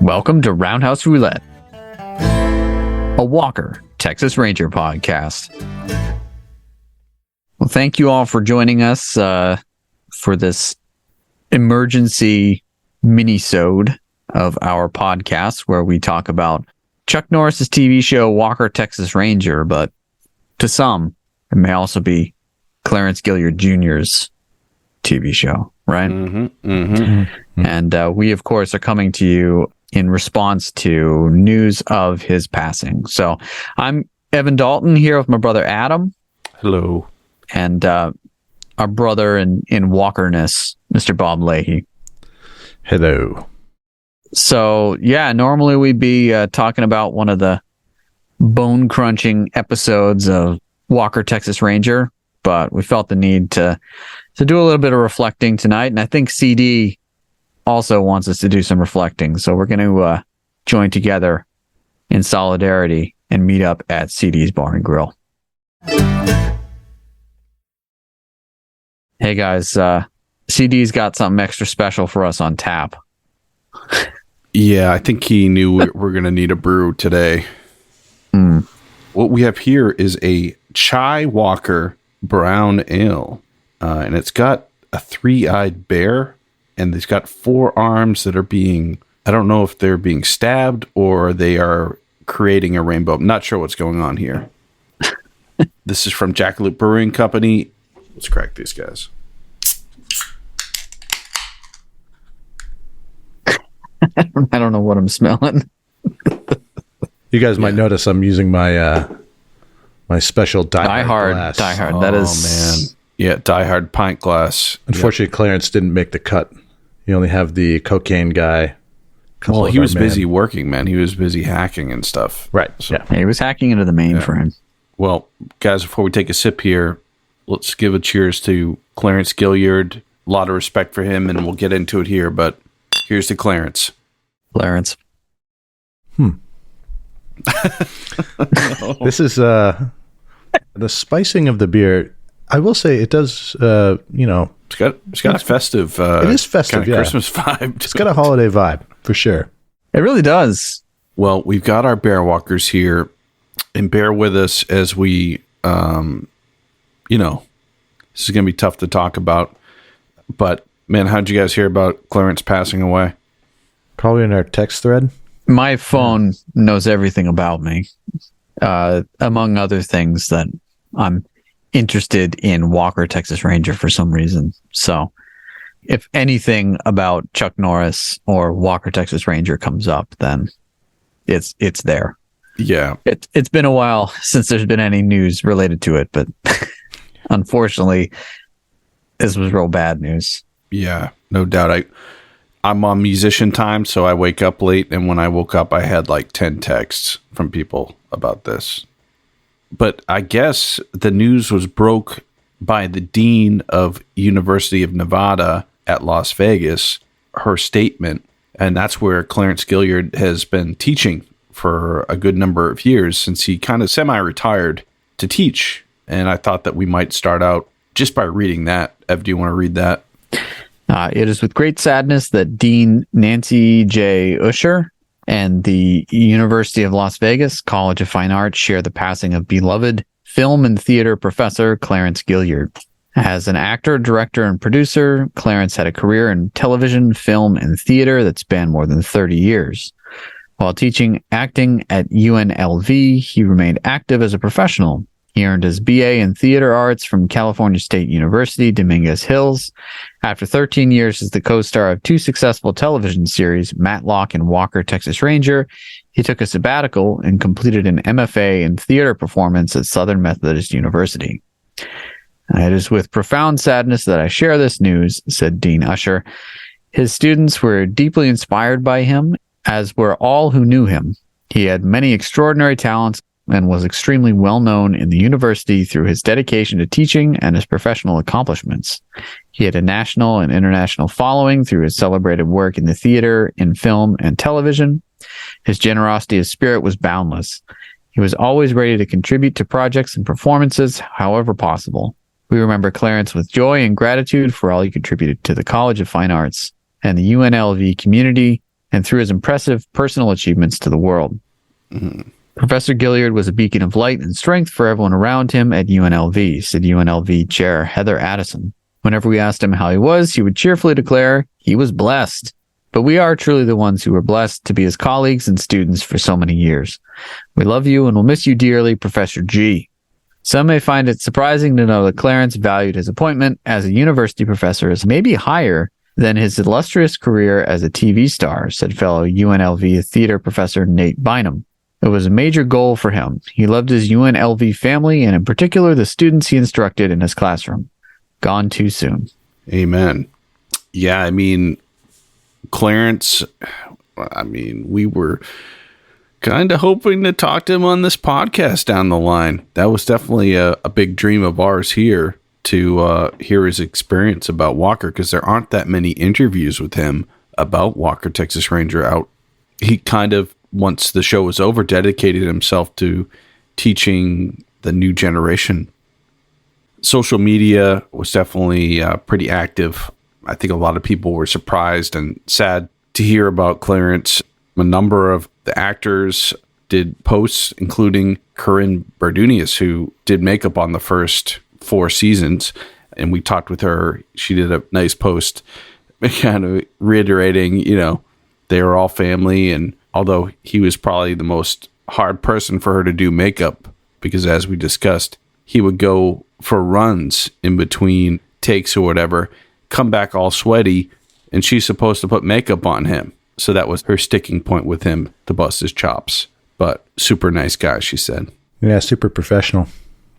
Welcome to Roundhouse Roulette, a Walker, Texas Ranger podcast. Well, thank you all for joining us for this emergency mini-sode of our podcast where we talk about Chuck Norris's TV show Walker, Texas Ranger, but to some, it may also be Clarence Gilyard Jr.'s TV show, right? And we, of course, are coming to you in response to news of his passing. So I'm Evan Dalton here with my brother Adam. Hello. And our brother in Walkerness, Mr. Bob Leahy. Hello. So, yeah, normally we'd be talking about one of the bone-crunching episodes of Walker, Texas Ranger, but we felt the need to do a little bit of reflecting tonight, and I think CD also wants us to do some reflecting, so we're going to join together in solidarity and meet up at CD's Bar and Grill. Hey guys, CD's got something extra special for us on tap. Yeah, I think he knew we're going to need a brew today. What we have here is a Chai Walker Brown Ale, and it's got a three-eyed bear, and it's got four arms that are being, I don't know if they're being stabbed or they are creating a rainbow. I'm not sure what's going on here. This is from Jackalope Brewing Company. Let's crack these guys. I don't know what I'm smelling. You guys might notice I'm using my my special Die Hard glass. Die Hard. That is, man. Yeah, Die Hard pint glass. Unfortunately, Clarence didn't make the cut. You only have the cocaine guy. Well, he was busy working, man. He was busy hacking and stuff. Right. So, yeah. He was hacking into the mainframe. Well, guys, before we take a sip here, let's give a cheers to Clarence Gilyard. A lot of respect for him, and we'll get into it here, but here's to Clarence. Clarence. This is the spicing of the beer. I will say it does, It's got a festive. It is festive, kind of Christmas vibe. It's got a holiday vibe for sure. It really does. Well, we've got our bear walkers here, and bear with us as we, this is going to be tough to talk about. But man, how'd you guys hear about Clarence passing away? Probably in our text thread. My phone knows everything about me, among other things that I'm interested in Walker, Texas Ranger for some reason. So if anything about Chuck Norris or Walker, Texas Ranger comes up, then it's there. Yeah. It's been a while since there's been any news related to it, but unfortunately, this was real bad news. Yeah, no doubt. I'm on musician time, so I wake up late, and when I woke up, I had like 10 texts from people about this. But I guess the news was broke by the dean of University of Nevada at Las Vegas, her statement, and that's where Clarence Gilyard has been teaching for a good number of years since he kind of semi-retired to teach. And I thought that we might start out just by reading that. Ev, do you want to read that? It is with great sadness that Dean Nancy J. Usher and the University of Las Vegas College of Fine Arts share the passing of beloved film and theater professor Clarence Gilyard. As an actor, director, and producer, Clarence had a career in television, film, and theater that spanned more than 30 years. While teaching acting at UNLV, he remained active as a professional. He earned his BA in Theater Arts from California State University, Dominguez Hills. After 13 years as the co-star of two successful television series, Matlock and Walker, Texas Ranger, he took a sabbatical and completed an MFA in theater performance at Southern Methodist University. It is with profound sadness that I share this news, said Dean Usher. His students were deeply inspired by him, as were all who knew him. He had many extraordinary talents and was extremely well known in the university through his dedication to teaching and his professional accomplishments. He had a national and international following through his celebrated work in the theater, in film, and television. His generosity of spirit was boundless. He was always ready to contribute to projects and performances, however possible. We remember Clarence with joy and gratitude for all he contributed to the College of Fine Arts and the UNLV community and through his impressive personal achievements to the world. Professor Gilyard was a beacon of light and strength for everyone around him at UNLV, said UNLV Chair Heather Addison. Whenever we asked him how he was, he would cheerfully declare he was blessed. But we are truly the ones who were blessed to be his colleagues and students for so many years. We love you and will miss you dearly, Professor G. Some may find it surprising to know that Clarence valued his appointment as a university professor as maybe higher than his illustrious career as a TV star, said fellow UNLV theater professor Nate Bynum. It was a major goal for him. He loved his UNLV family and in particular the students he instructed in his classroom. Gone too soon. Amen. Yeah, I mean, Clarence, we were kind of hoping to talk to him on this podcast down the line. That was definitely a big dream of ours here to hear his experience about Walker, because there aren't that many interviews with him about Walker, Texas Ranger out. He kind of, once the show was over, dedicated himself to teaching the new generation. Social media was definitely pretty active. I think a lot of people were surprised and sad to hear about Clarence. A number of the actors did posts, including Corinne Berdunius, who did makeup on the first 4 seasons. And we talked with her. She did a nice post kind of reiterating, they were all family. And although he was probably the most hard person for her to do makeup, because as we discussed, he would go for runs in between takes or whatever, come back all sweaty, and she's supposed to put makeup on him. So that was her sticking point with him, to bust his chops. But super nice guy, she said. Yeah, super professional.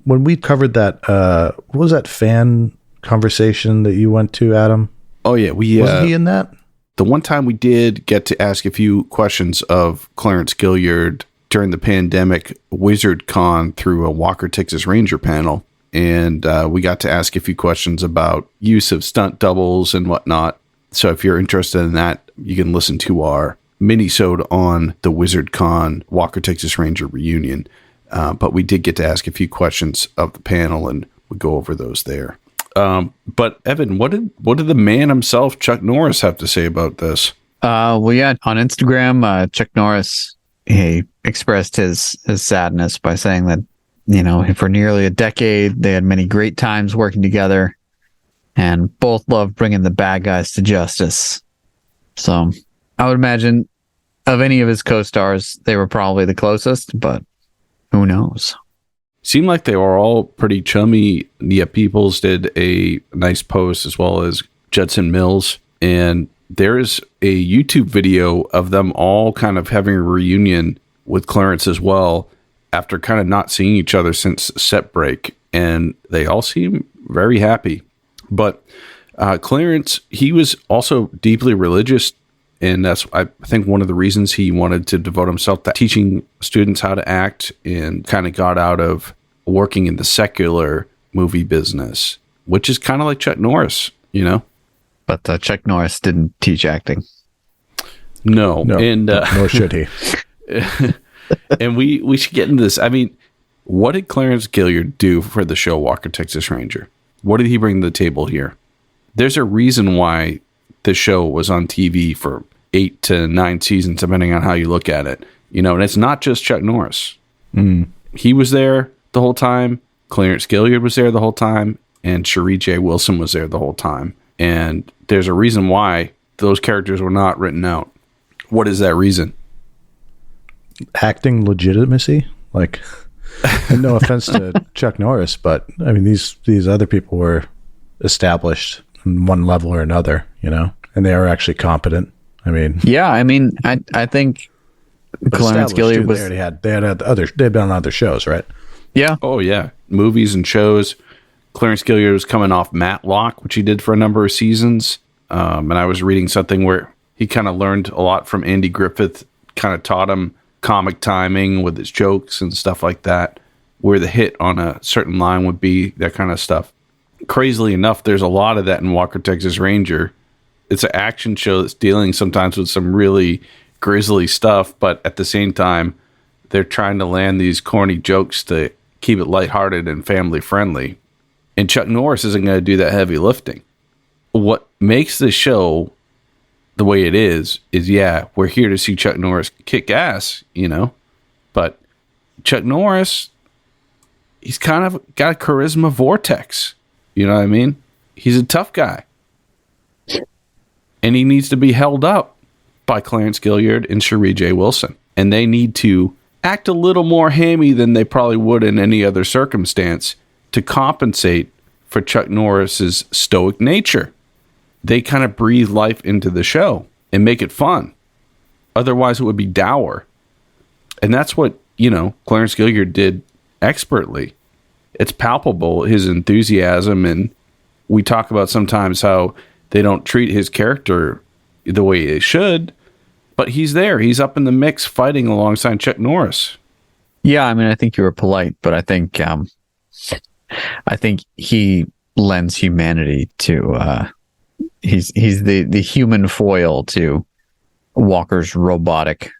When we covered that, what was that fan conversation that you went to, Adam? Oh, yeah. Wasn't he in that? The one time we did get to ask a few questions of Clarence Gilyard during the pandemic Wizard Con through a Walker, Texas Ranger panel. And we got to ask a few questions about use of stunt doubles and whatnot. So if you're interested in that, you can listen to our mini-sode on the Wizard Con Walker, Texas Ranger reunion. But we did get to ask a few questions of the panel, and we'll go over those there. But Evan, what did the man himself, Chuck Norris, have to say about this? On Instagram, Chuck Norris, he expressed his sadness by saying that, for nearly a decade, they had many great times working together and both loved bringing the bad guys to justice. So I would imagine of any of his co-stars, they were probably the closest, but who knows? Seemed like they were all pretty chummy. Nia Peoples did a nice post, as well as Judson Mills. And there's a YouTube video of them all kind of having a reunion with Clarence as well, after kind of not seeing each other since set break. And they all seem very happy. But Clarence, he was also deeply religious. And that's, I think, one of the reasons he wanted to devote himself to teaching students how to act, and kind of got out of working in the secular movie business, which is kind of like Chuck Norris, But Chuck Norris didn't teach acting. No, and nor should he. And we should get into this. I mean, what did Clarence Gilyard do for the show Walker, Texas Ranger? What did he bring to the table here? There's a reason why the show was on TV for 8 to 9 seasons, depending on how you look at it. And it's not just Chuck Norris. He was there the whole time. Clarence Gilyard was there the whole time. And Cherie J. Wilson was there the whole time. And there's a reason why those characters were not written out. What is that reason? Acting legitimacy? Like, and no offense to Chuck Norris, but I mean, these other people were established on one level or another, and they are actually competent. I mean, yeah, I think Clarence Gilyard was. They'd been on other shows, right? Yeah. Oh yeah, movies and shows. Clarence Gilyard was coming off Matlock, which he did for a number of seasons. And I was reading something where he kind of learned a lot from Andy Griffith, kind of taught him comic timing with his jokes and stuff like that, where the hit on a certain line would be, that kind of stuff. Crazily enough, there's a lot of that in Walker, Texas Ranger. It's an action show that's dealing sometimes with some really grisly stuff, but at the same time, they're trying to land these corny jokes to keep it lighthearted and family friendly. And Chuck Norris isn't going to do that heavy lifting. What makes the show the way it is yeah, we're here to see Chuck Norris kick ass, but Chuck Norris, he's kind of got a charisma vortex. You know what I mean? He's a tough guy. And he needs to be held up by Clarence Gilyard and Cherie J. Wilson. And they need to act a little more hammy than they probably would in any other circumstance to compensate for Chuck Norris's stoic nature. They kind of breathe life into the show and make it fun. Otherwise, it would be dour. And that's what, Clarence Gilyard did expertly. It's palpable, his enthusiasm, and we talk about sometimes how they don't treat his character the way they should, but he's there. He's up in the mix fighting alongside Chuck Norris. Yeah, I mean, I think you were polite, but I think he lends humanity to he's the human foil to Walker's robotic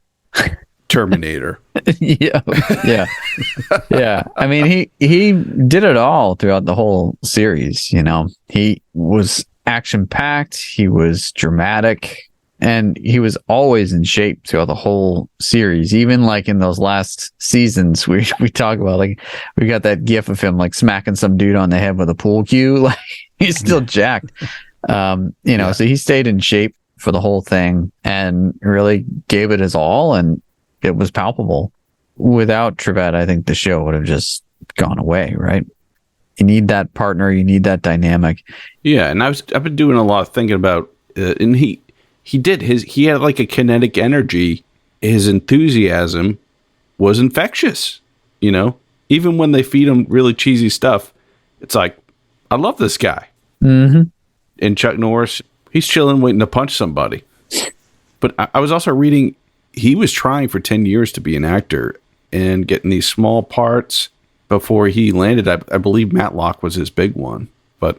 Terminator. yeah. I mean, he did it all throughout the whole series. He was action packed. He was dramatic, and he was always in shape throughout the whole series. Even like in those last seasons, we talk about, like, we got that gif of him like smacking some dude on the head with a pool cue. Like, he's still jacked. So he stayed in shape for the whole thing and really gave it his all, and it was palpable. Without Trevette, I think the show would have just gone away, right? You need that partner, you need that dynamic. Yeah, and I've been doing a lot of thinking about, and he had like a kinetic energy. His enthusiasm was infectious. Even when they feed him really cheesy stuff, it's like, I love this guy. Mm-hmm. And Chuck Norris, he's chilling, waiting to punch somebody. But I was also reading, he was trying for 10 years to be an actor and getting these small parts before he landed. I believe Matlock was his big one. But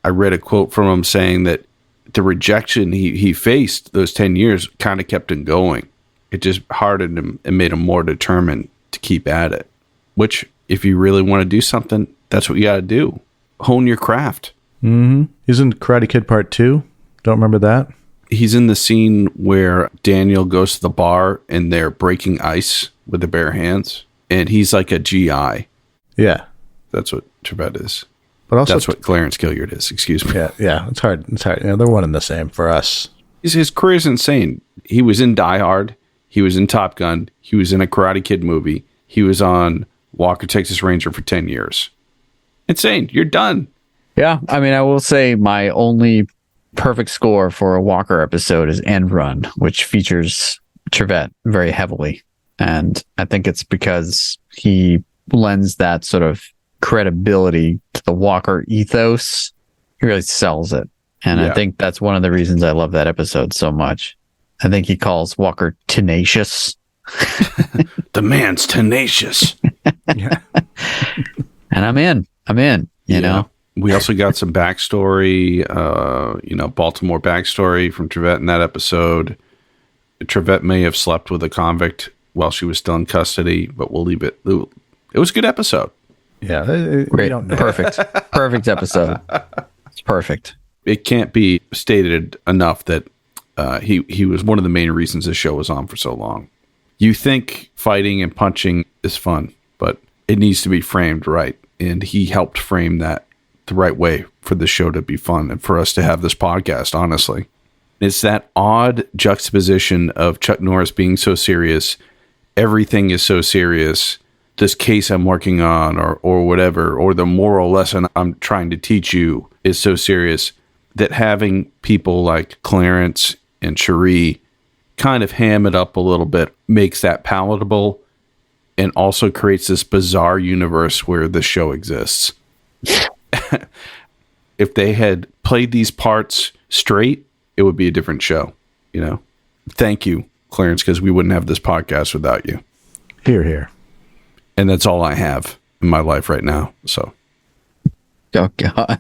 I read a quote from him saying that the rejection he faced those 10 years kind of kept him going. It just hardened him and made him more determined to keep at it. Which, if you really want to do something, that's what you got to do. Hone your craft. Mm-hmm. He's in Karate Kid Part 2. Don't remember that? He's in the scene where Daniel goes to the bar and they're breaking ice with their bare hands. And he's like a GI. Yeah. That's what Trevette is. But also, that's what Clarence Gilyard is. Excuse me. Yeah. It's hard. They're one and the same for us. His career's insane. He was in Die Hard. He was in Top Gun. He was in a Karate Kid movie. He was on Walker, Texas Ranger for 10 years. Insane. You're done. Yeah. I mean, I will say my only perfect score for a Walker episode is End Run, which features Trevette very heavily. And I think it's because he lends that sort of credibility to the Walker ethos. He really sells it. And I think that's one of the reasons I love that episode so much. I think he calls Walker tenacious. The man's tenacious. Yeah. And I'm in, you know. We also got some backstory, Baltimore backstory from Trevette in that episode. Trevette may have slept with a convict while she was still in custody, but we'll leave it. It was a good episode. Yeah. Great. Don't know. Perfect episode. It's perfect. It can't be stated enough that he was one of the main reasons this show was on for so long. You think fighting and punching is fun, but it needs to be framed right. And he helped frame that the right way for the show to be fun and for us to have this podcast, honestly. It's that odd juxtaposition of Chuck Norris being so serious. Everything is so serious. This case I'm working on or whatever, or the moral lesson I'm trying to teach you is so serious that having people like Clarence and Cherie kind of ham it up a little bit makes that palatable and also creates this bizarre universe where the show exists. If they had played these parts straight, it would be a different show, Thank you, Clarence, because we wouldn't have this podcast without you. Hear, hear. And that's all I have in my life right now. So, oh God!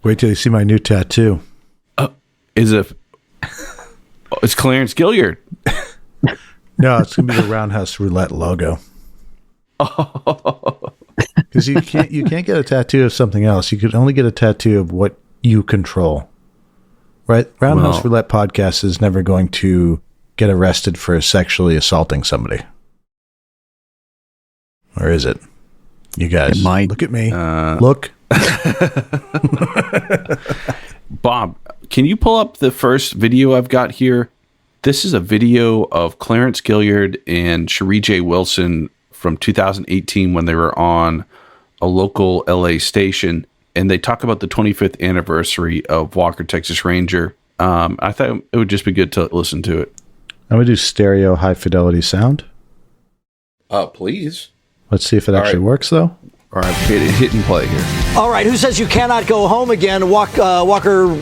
Wait till you see my new tattoo. It's Clarence Gilyard. No, it's gonna be the Roundhouse Roulette logo. Because you can't get a tattoo of something else. You could only get a tattoo of what you control. right? Roundhouse Well- Roulette podcast is never going to get arrested for sexually assaulting somebody. Or is it? You guys, It might. look at me. Look. Bob, can you pull up the first video I've got here? This is a video of Clarence Gilyard and Cherie J. Wilson from 2018 when they were on a local LA station, and they talk about the 25th anniversary of Walker, Texas Ranger. I thought it would just be good to listen to it. I'm going to do stereo high fidelity sound. Please. Let's see if it actually works, though. All right, hit and play here. All right, who says you cannot go home again? Walker,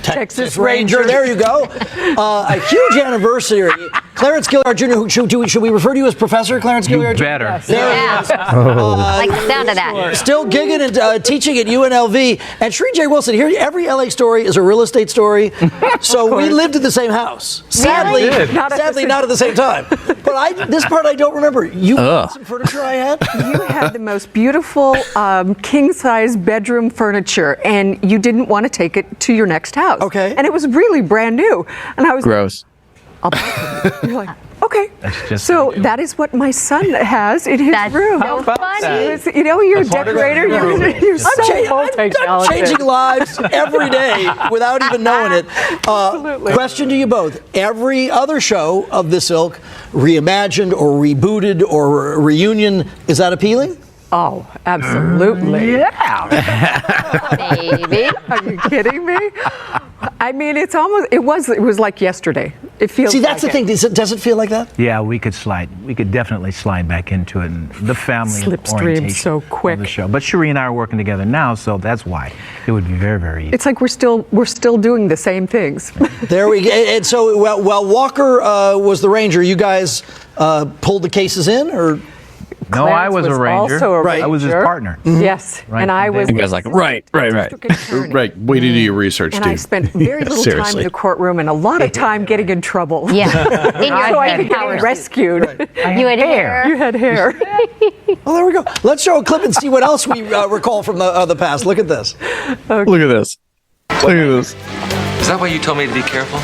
Texas Ranger. There you go. A huge anniversary. Clarence Gilyard Jr. Should we refer to you as Professor Clarence Gilyard Jr.? Better. There Yeah. he is. Like the sound of that. Still gigging and teaching at UNLV. And Cherie J. Wilson, here, every LA story is a real estate story. So we lived in the same house. Sadly, not at the same time. But this part I don't remember. You had some furniture I had? You had the most beautiful king-size bedroom furniture, and you didn't want to take it to your next house. Okay. And it was really brand new. And I was Gross. I'll buy it. You're like, okay. just So what you do. that is what my son has in his That's room. so funny. You know, you're a decorator. You're so I'm changing lives every day without even knowing it. Absolutely. Question to you both. Every other show of this ilk, reimagined or rebooted or reunion, is that appealing? Oh, absolutely. Baby. Are you kidding me? I mean, it was like yesterday. It feels See, that's like the thing. Does it feel like that? Yeah, we could definitely slide back into it, and the family Slipstream orientation so quick. of the show. But Cherie and I are working together now, so that's why it would be very, very easy. It's like we're still doing the same things. There we go. And so, while Walker was the Ranger, you guys pulled the cases in, or? No, I was a ranger. Also a Right. I was his ranger. partner. Yes, Right. and I was. You guys like, right. Right, way to do your research, And Steve. I spent very little time seriously. in the courtroom and a lot of time getting in trouble. Yeah. In So your I head could get power. rescued. You had hair. You had hair. Well, there we go. Let's show a clip and see what else we recall from the past. Look at this. Look at this. Look at this. Is that why you told me to be careful?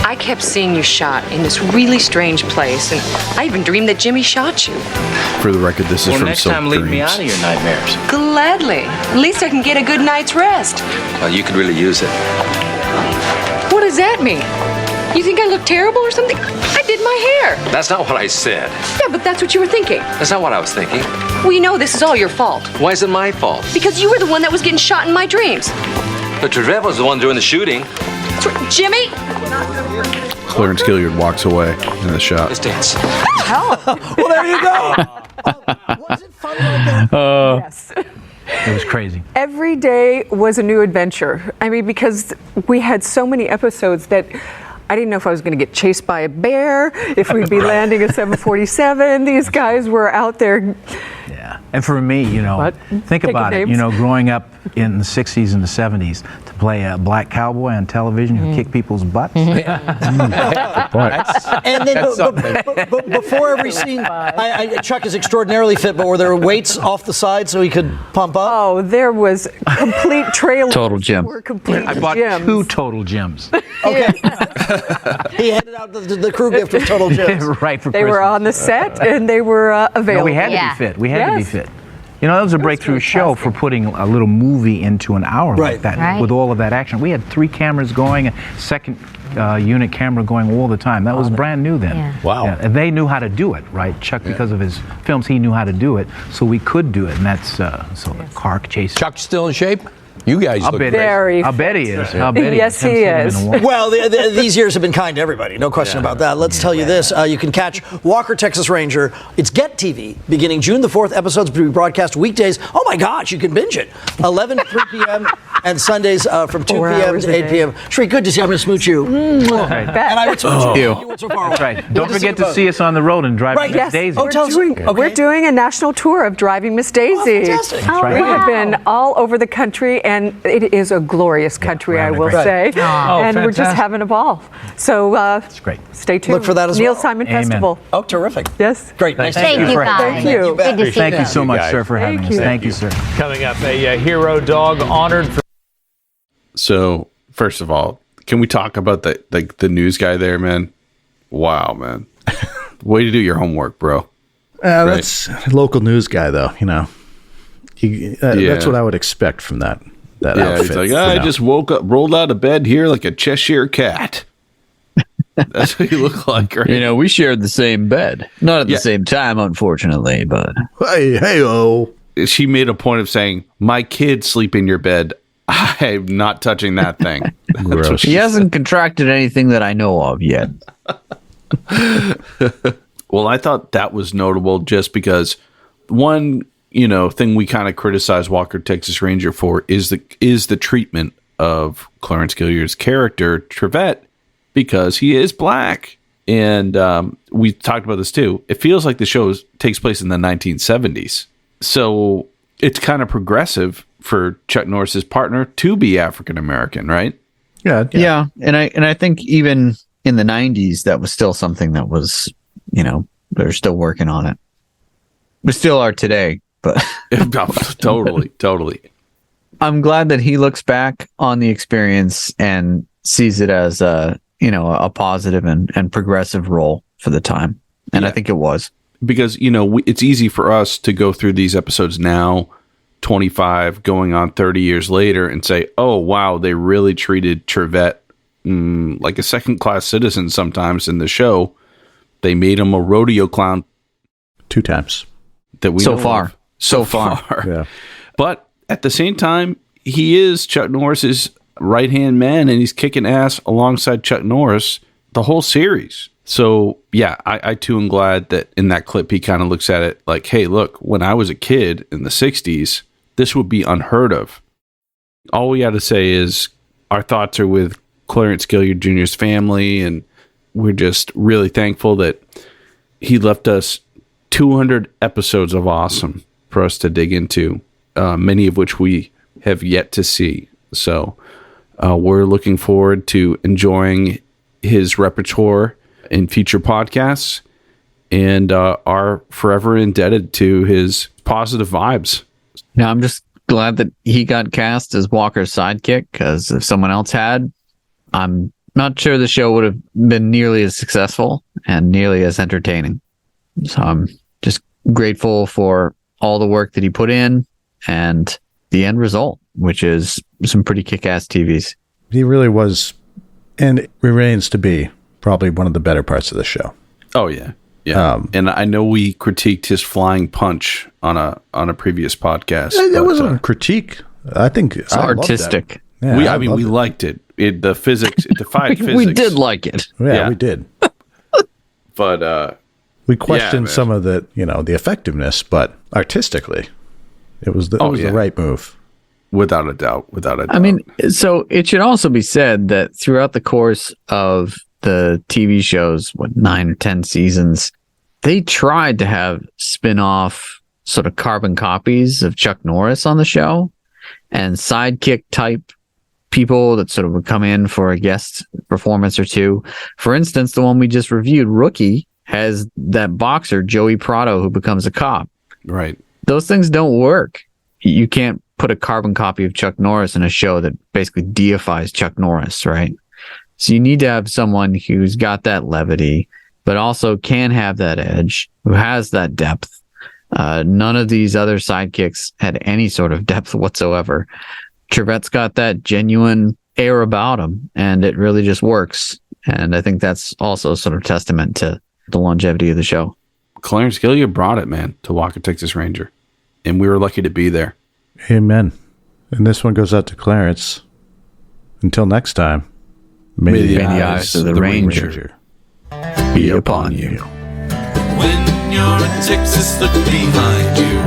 I kept seeing you shot in this really strange place, and I even dreamed that Jimmy shot you. For the record, this is Well, from next Silk time leave me Dreams. out of your nightmares. Gladly. At least I can get a good night's rest. Well, you could really use it. What does that mean? You think I look terrible or something? I did my hair. That's not what I said. Yeah, but that's what you were thinking. That's not what I was thinking. We know this is all your fault. Why is it my fault? Because you were the one that was getting shot in my dreams. But Trev was the one doing the shooting. That's right. Jimmy? Clarence Gilyard walks away in the shot. Let's dance. Well, there you go. Was it fun like that? Yes. It was crazy. Every day was a new adventure. I mean, because we had so many episodes that I didn't know if I was going to get chased by a bear, if we'd be landing a 747. These guys were out there. Yeah. And for me, What? think Taking about it. names? Growing up in the 60s and the 70s, to play a black cowboy on television who kicked people's butts. And then but before every scene, Chuck is extraordinarily fit, but were there weights off the side so he could pump up? Oh, there was complete trailers. Total gym. Were complete I bought gyms. 2 total gyms. Okay. He handed out the crew gift of Total Gyms. Right, for They Christmas. were on the set and they were No, available. we had to Yeah. be fit. We had to be Yes. fit. That was a breakthrough show for putting a little movie into an hour Right. like that Right. with all of that action. We had 3 cameras going, a second unit camera going all the time. That was brand new then. Yeah. Wow. Yeah, and they knew how to do it, right? Chuck, because of his films, he knew how to do it, so we could do it, and that's so the car chase. Chuck's still in shape? You guys look great. Very I bet he is. I bet Yes, he Haven't seen him in a while. Well, these years have been kind to everybody. No question about that. Let's tell you this. You can catch Walker, Texas Ranger. It's Get TV, beginning June the 4th. Episodes will be broadcast weekdays. Oh, my gosh, you can binge it. 11 to 3 p.m. and Sundays from 2 4 p.m. hours to a 8 day. p.m. Shree, good to see you. I'm going to smooch you. And I would smooch you. You went so far away. That's right. Don't Good forget you to see us on the road and drive Right. Miss Yes. Daisy. Oh, tell us. Okay. We're doing a national tour of Driving Miss Daisy. fantastic. That's right. We have been all over the country, and it is a glorious country, we're I having a will great say. Oh, And we're just fantastic. having a ball. So That's great. stay tuned. Look for that as Neil well. Simon Amen. Festival. Oh, terrific. Yes. Great. Nice to Thank see you, for guys. Thank you. Good to see Thank you so much, guys. sir, for having us. you. Thank you, sir. Coming up, a hero dog honored for. So First of all, can we talk about the news guy there, man? Wow, man. Way to do your homework, bro. That's a local news guy, though. You know, that's what I would expect from that outfit. He's like, I just woke up, rolled out of bed here like a Cheshire cat. That's what you look like, right? You know, we shared the same bed. Not at the same time, unfortunately, but... Hey-oh. She made a point of saying, my kids sleep in your bed. I'm not touching that thing. Gross. He hasn't contracted anything that I know of yet. Well, I thought that was notable just because one, thing we kind of criticize Walker Texas Ranger for is the treatment of Clarence Gilyard's character, Trevette, because he is black. And we talked about this too. It feels like the show takes place in the 1970s. So it's kind of progressive for Chuck Norris's partner to be African American, right? Yeah. And I think even in the 90s, that was still something that was, they're still working on it. We still are today, but totally. I'm glad that he looks back on the experience and sees it as a positive and progressive role for the time. And I think it was. Because, it's easy for us to go through these episodes now, 25 going on 30 years later, and say, oh, wow, they really treated Trevette like a second-class citizen sometimes in the show. They made him a rodeo clown 2 times. That we so know far. of. So far. Yeah. But at the same time, he is Chuck Norris's right-hand man, and he's kicking ass alongside Chuck Norris the whole series. So, yeah, I too am glad that in that clip he kind of looks at it like, hey, look, when I was a kid in the 60s, this would be unheard of. All we got to say is our thoughts are with Clarence Gilyard Jr.'s family, and we're just really thankful that he left us 200 episodes of awesome for us to dig into, many of which we have yet to see. So we're looking forward to enjoying his repertoire in future podcasts, and are forever indebted to his positive vibes. Yeah, I'm just glad that he got cast as Walker's sidekick, because if someone else had, I'm not sure the show would have been nearly as successful and nearly as entertaining. So I'm just grateful for all the work that he put in and the end result, which is some pretty kick-ass TVs. He really was, and remains to be, probably one of the better parts of the show. Oh, yeah. Yeah. And I know we critiqued his flying punch on a previous podcast. It wasn't a critique. I think it's artistic. Yeah, we liked it. The physics, it defied physics. We did like it. Yeah, we did. But we questioned some of the, the effectiveness, but artistically, it was the right move. Without a doubt. I mean, so it should also be said that throughout the course of the TV shows, 9 or 10 seasons, they tried to have spin-off sort of carbon copies of Chuck Norris on the show, and sidekick type people that sort of would come in for a guest performance or two. For instance, the one we just reviewed, Rookie, has that boxer, Joey Prado, who becomes a cop. Right. Those things don't work. You can't put a carbon copy of Chuck Norris in a show that basically deifies Chuck Norris, right? So you need to have someone who's got that levity, but also can have that edge, who has that depth. None of these other sidekicks had any sort of depth whatsoever. Trevette's got that genuine air about him, and it really just works. And I think that's also sort of testament to the longevity of the show. Clarence Gilyard brought it, man, to Walker Texas Ranger, and we were lucky to be there. Amen. And this one goes out to Clarence. Until next time, may the eyes of the Ranger be upon you. When you're in Texas, look behind you.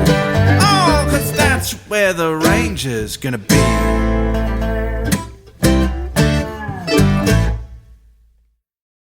Oh, 'cause that's where the Ranger's gonna be.